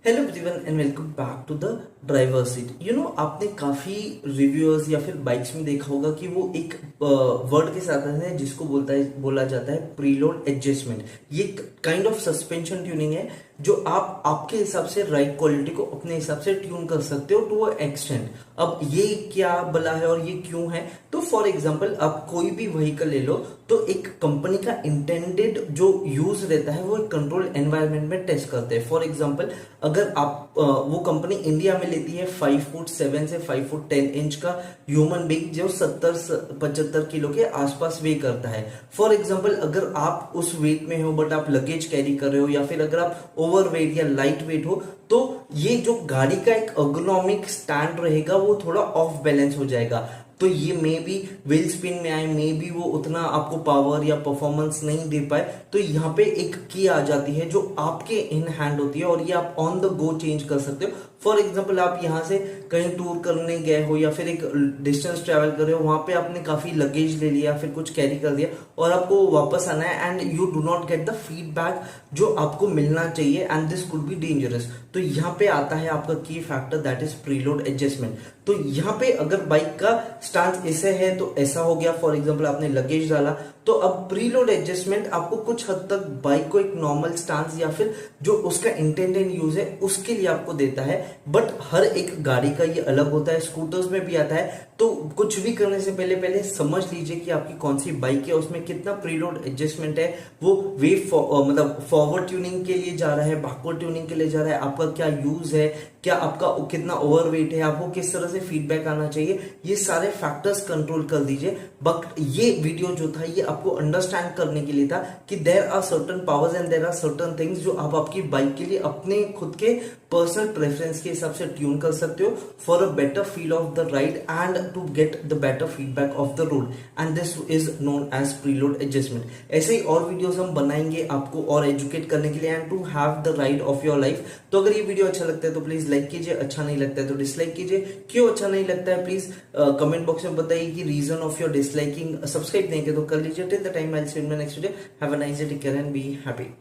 Hello everyone and welcome back to the driver seat. आपने काफी reviewers या फिर बाइक्स में देखा होगा कि वो एक वर्ड के साथ है जिसको बोला जाता है प्रीलोड एडजस्टमेंट। ये काइंड ऑफ सस्पेंशन ट्यूनिंग है जो आप आपके हिसाब से राइड क्वालिटी को अपने हिसाब से ट्यून कर सकते हो टू अ एक्सटेंट। अब ये क्या भला है और ये क्यों है? तो फॉर एग्जांपल आप कोई भी व्हीकल ले लो तो एक कंपनी का इंटेंडेड जो यूज रहता है वो एक कंट्रोल एनवायरनमेंट में टेस्ट करते हैं। फॉर एग्जांपल अगर आप वो कंपनी इंडिया में लेती है 5'7" से 5'10" का ह्यूमन बीइंग जो 70-75 किलो के आसपास वे करता है। फॉर एग्जांपल अगर आप उस वेट में हो बट आप लगेज कैरी कर रहे हो या फिर अगर आप ओवर वेट या लाइट वेट हो तो ये जो गाड़ी का एक अर्गोनॉमिक स्टैंड रहेगा वो थोड़ा ऑफ बैलेंस हो जाएगा। तो ये मे बी व्हील स्पिन में आए, मे बी वो उतना आपको पावर या परफॉर्मेंस नहीं दे पाए। तो यहाँ पे एक की आ जाती है जो आपके इन हैंड होती है और ये आप ऑन द गो चेंज कर सकते हो। फॉर एग्जाम्पल आप यहाँ से कहीं टूर करने गए हो या फिर एक डिस्टेंस ट्रेवल कर रहे हो, वहां पे आपने काफी लगेज ले लिया, फिर कुछ कैरी कर दिया और आपको वापस आना है and you do not get the feedback जो आपको मिलना चाहिए and this could be dangerous. तो यहाँ पे आता है आपका की factor that is preload adjustment. तो यहाँ पे अगर बाइक का स्टांस ऐसे है तो ऐसा हो गया। फॉर एग्जांपल आपने लगेज डाला तो अब प्रीलोड एडजस्टमेंट आपको कुछ हद तक बाइक को एक नॉर्मल स्टांस या फिर जो उसका इंटेंडेड यूज है उसके लिए आपको देता है। बट हर एक गाड़ी का ये अलग होता है, स्कूटर्स में भी आता है। तो कुछ भी करने से पहले समझ लीजिए कि आपकी कौन सी बाइक है, उसमें कितना प्रीलोड एडजस्टमेंट है, वो मतलब फॉरवर्ड ट्यूनिंग के लिए जा रहा है, बैकवर्ड ट्यूनिंग के लिए जा रहा है, आपका क्या यूज है, क्या आपका कितना ओवरवेट है, आपको किस तरह से फीडबैक आना चाहिए, ये सारे फैक्टर्स कंट्रोल कर दीजिए। बट ये वीडियो जो था ये आपको अंडरस्टैंड करने के लिए था कि there are certain powers and there are certain things जो आप आपकी बाइक के लिए अपने खुद के पर्सनल प्रेफरेंस के हिसाब से ट्यून कर सकते हो for a better feel of the ride and to get the better feedback of the road and this is known as preload adjustment. ऐसे ही और वीडियोस हम बनाएंगे आपको और एजुकेट करने के लिए and to have the ride of your life. तो अगर ये वीडियो अच्छा लगता है तो प्लीज लाइक कीजिए, अच्छा नहीं लगता है तो डिसलाइक कीजिए। क्यों अच्छा नहीं लगता है प्लीज कमेंट बॉक्स में बताइए कि reason of your disliking. Subscribe नहीं किया तो कर लीजिए। Till the time I will see you in my next video. Have a nice day, take care and be happy.